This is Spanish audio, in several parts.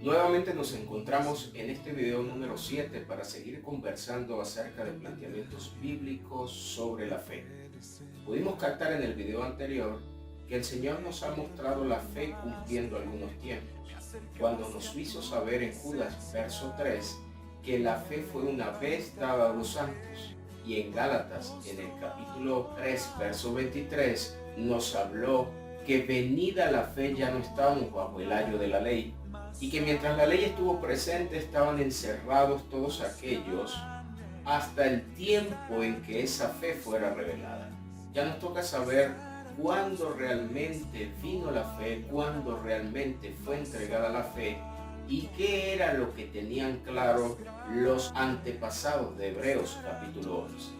Nuevamente nos encontramos en este video número 7 para seguir conversando acerca de planteamientos bíblicos sobre la fe. Pudimos captar en el video anterior que el Señor nos ha mostrado la fe cumpliendo algunos tiempos, cuando nos hizo saber en Judas verso 3 que la fe fue una vez dada a los santos, y en Gálatas en el capítulo 3 verso 23 nos habló que venida la fe ya no estábamos bajo el ayo de la ley, y que mientras la ley estuvo presente estaban encerrados todos aquellos hasta el tiempo en que esa fe fuera revelada. Ya nos toca saber cuándo realmente vino la fe, cuándo realmente fue entregada la fe y qué era lo que tenían claro los antepasados de Hebreos capítulo 11.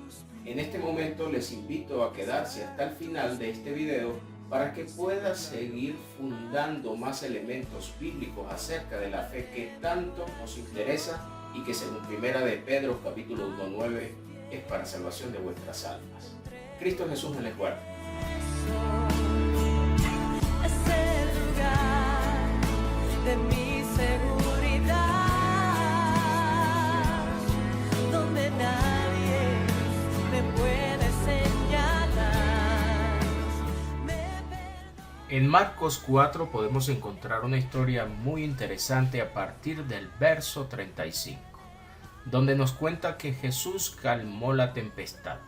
En este momento les invito a quedarse hasta el final de este video para que pueda seguir fundando más elementos bíblicos acerca de la fe que tanto nos interesa y que según Primera de Pedro capítulo 1:9 es para salvación de vuestras almas. Cristo Jesús me les guarde. Es el lugar de mi seguridad, donde nadie me puede señalar. En Marcos 4 podemos encontrar una historia muy interesante a partir del verso 35, donde nos cuenta que Jesús calmó la tempestad.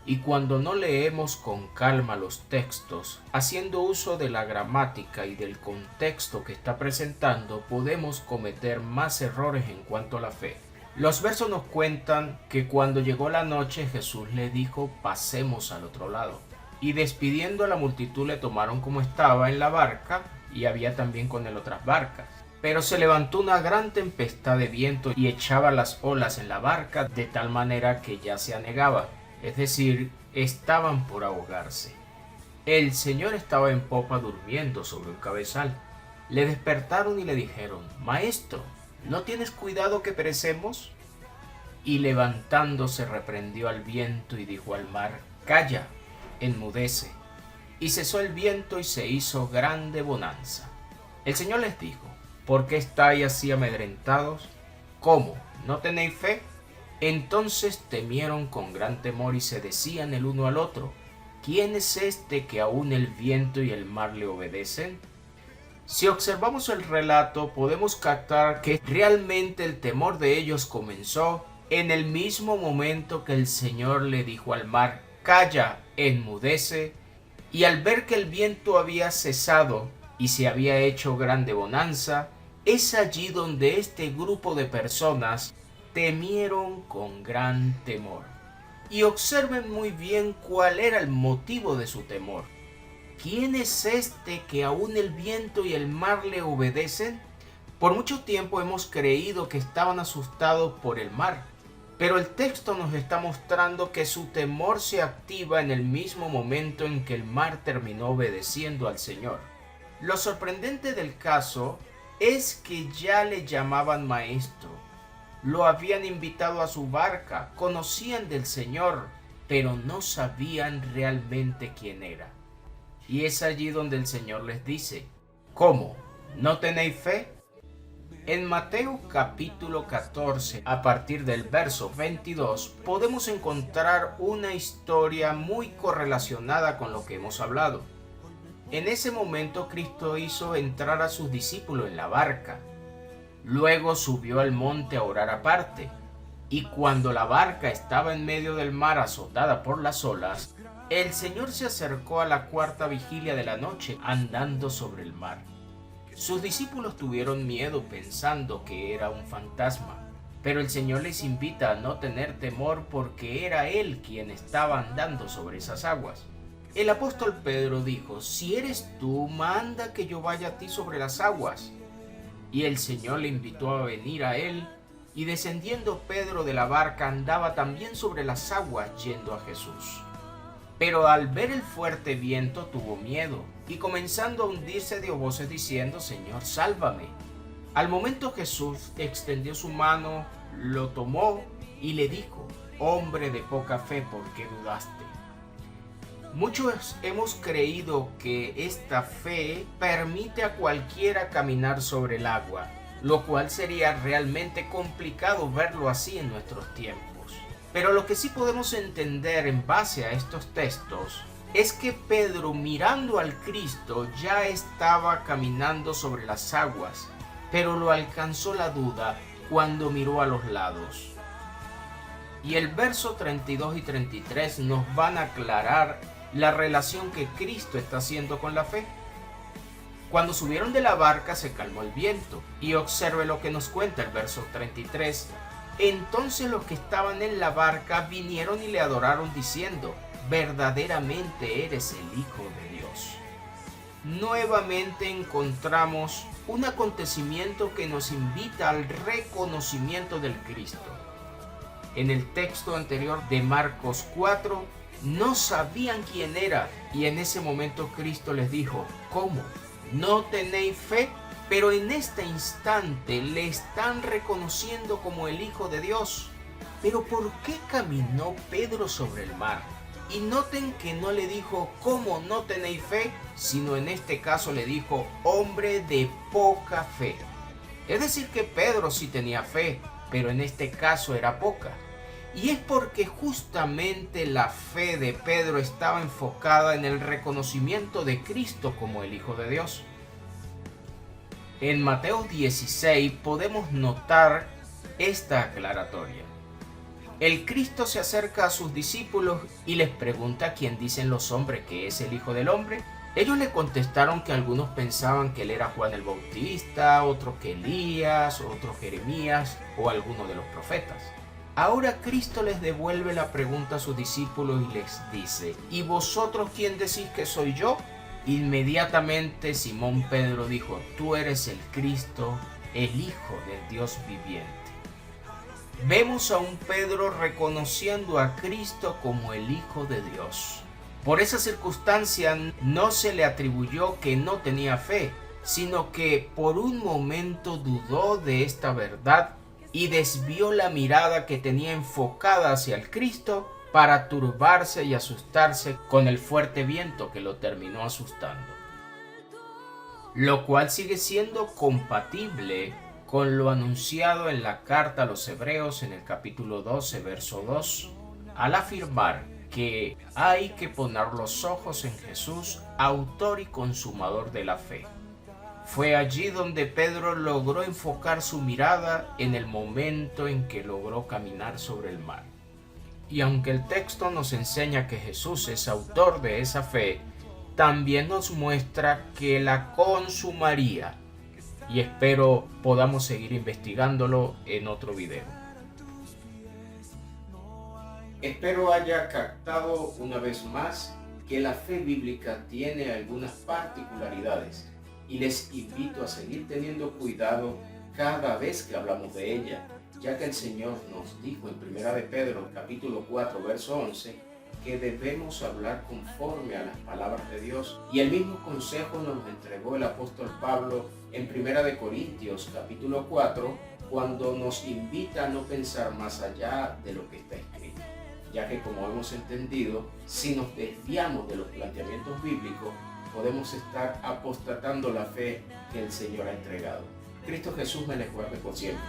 Y cuando no leemos con calma los textos, haciendo uso de la gramática y del contexto que está presentando, podemos cometer más errores en cuanto a la fe. Los versos nos cuentan que cuando llegó la noche Jesús le dijo: pasemos al otro lado. Y despidiendo a la multitud le tomaron como estaba en la barca, y había también con él otras barcas. Pero se levantó una gran tempestad de viento y echaba las olas en la barca de tal manera que ya se anegaba. Es decir, estaban por ahogarse. El Señor estaba en popa durmiendo sobre un cabezal. Le despertaron y le dijeron: Maestro, ¿no tienes cuidado que perecemos? Y levantándose reprendió al viento y dijo al mar: Calla, enmudece. Y cesó el viento y se hizo grande bonanza. El Señor les dijo: ¿por qué estáis así amedrentados? ¿Cómo? ¿No tenéis fe? Entonces temieron con gran temor y se decían el uno al otro: ¿quién es este que aún el viento y el mar le obedecen? Si observamos el relato, podemos captar que realmente el temor de ellos comenzó en el mismo momento que el Señor le dijo al mar: calla, enmudece, y al ver que el viento había cesado y se había hecho grande bonanza, es allí donde este grupo de personas temieron con gran temor. Y observen muy bien cuál era el motivo de su temor. ¿Quién es este que aún el viento y el mar le obedecen? Por mucho tiempo hemos creído que estaban asustados por el mar, pero el texto nos está mostrando que su temor se activa en el mismo momento en que el mar terminó obedeciendo al Señor. Lo sorprendente del caso es que ya le llamaban maestro. Lo habían invitado a su barca, conocían del Señor, pero no sabían realmente quién era. Y es allí donde el Señor les dice: ¿cómo? ¿No tenéis fe? En Mateo capítulo 14, a partir del verso 22, podemos encontrar una historia muy correlacionada con lo que hemos hablado. En ese momento Cristo hizo entrar a sus discípulos en la barca. Luego subió al monte a orar aparte, y cuando la barca estaba en medio del mar azotada por las olas, el Señor se acercó a la cuarta vigilia de la noche andando sobre el mar. Sus discípulos tuvieron miedo pensando que era un fantasma, pero el Señor les invita a no tener temor porque era Él quien estaba andando sobre esas aguas. El apóstol Pedro dijo: si eres tú, manda que yo vaya a ti sobre las aguas. Y el Señor le invitó a venir a él, y descendiendo Pedro de la barca andaba también sobre las aguas yendo a Jesús. Pero al ver el fuerte viento tuvo miedo, y comenzando a hundirse dio voces diciendo: Señor, sálvame. Al momento Jesús extendió su mano, lo tomó y le dijo: hombre de poca fe, ¿por qué dudaste? Muchos hemos creído que esta fe permite a cualquiera caminar sobre el agua, lo cual sería realmente complicado verlo así en nuestros tiempos. Pero lo que sí podemos entender en base a estos textos es que Pedro, mirando al Cristo, ya estaba caminando sobre las aguas, pero lo alcanzó la duda cuando miró a los lados. Y el verso 32 y 33 nos van a aclarar la relación que Cristo está haciendo con la fe. Cuando subieron de la barca se calmó el viento, y observe lo que nos cuenta el verso 33. Entonces los que estaban en la barca vinieron y le adoraron diciendo: verdaderamente eres el Hijo de Dios. Nuevamente encontramos un acontecimiento que nos invita al reconocimiento del Cristo. En el texto anterior de Marcos 4, no sabían quién era, y en ese momento Cristo les dijo: ¿cómo? ¿No tenéis fe? Pero en este instante le están reconociendo como el Hijo de Dios. ¿Pero por qué caminó Pedro sobre el mar? Y noten que no le dijo: ¿cómo no tenéis fe? Sino en este caso le dijo: hombre de poca fe. Es decir que Pedro sí tenía fe, pero en este caso era poca. Y es porque justamente la fe de Pedro estaba enfocada en el reconocimiento de Cristo como el Hijo de Dios. En Mateo 16 podemos notar esta aclaratoria. El Cristo se acerca a sus discípulos y les pregunta quién dicen los hombres que es el Hijo del Hombre. Ellos le contestaron que algunos pensaban que él era Juan el Bautista, otros que Elías, otros Jeremías o alguno de los profetas. Ahora Cristo les devuelve la pregunta a sus discípulos y les dice: ¿y vosotros quién decís que soy yo? Inmediatamente Simón Pedro dijo: tú eres el Cristo, el Hijo del Dios viviente. Vemos a un Pedro reconociendo a Cristo como el Hijo de Dios. Por esa circunstancia no se le atribuyó que no tenía fe, sino que por un momento dudó de esta verdad y desvió la mirada que tenía enfocada hacia el Cristo para turbarse y asustarse con el fuerte viento que lo terminó asustando. Lo cual sigue siendo compatible con lo anunciado en la carta a los Hebreos en el capítulo 12, verso 2, al afirmar que hay que poner los ojos en Jesús, autor y consumador de la fe. Fue allí donde Pedro logró enfocar su mirada en el momento en que logró caminar sobre el mar. Y aunque el texto nos enseña que Jesús es autor de esa fe, también nos muestra que la consumaría. Y espero podamos seguir investigándolo en otro video. Espero haya captado una vez más que la fe bíblica tiene algunas particularidades y les invito a seguir teniendo cuidado cada vez que hablamos de ella, ya que el Señor nos dijo en 1 de Pedro capítulo 4 verso 11 que debemos hablar conforme a las palabras de Dios, y el mismo consejo nos entregó el apóstol Pablo en 1 de Corintios capítulo 4 cuando nos invita a no pensar más allá de lo que está escrito, ya que como hemos entendido, si nos desviamos de los planteamientos bíblicos podemos estar apostatando la fe que el Señor ha entregado. Cristo Jesús me les guarde por siempre.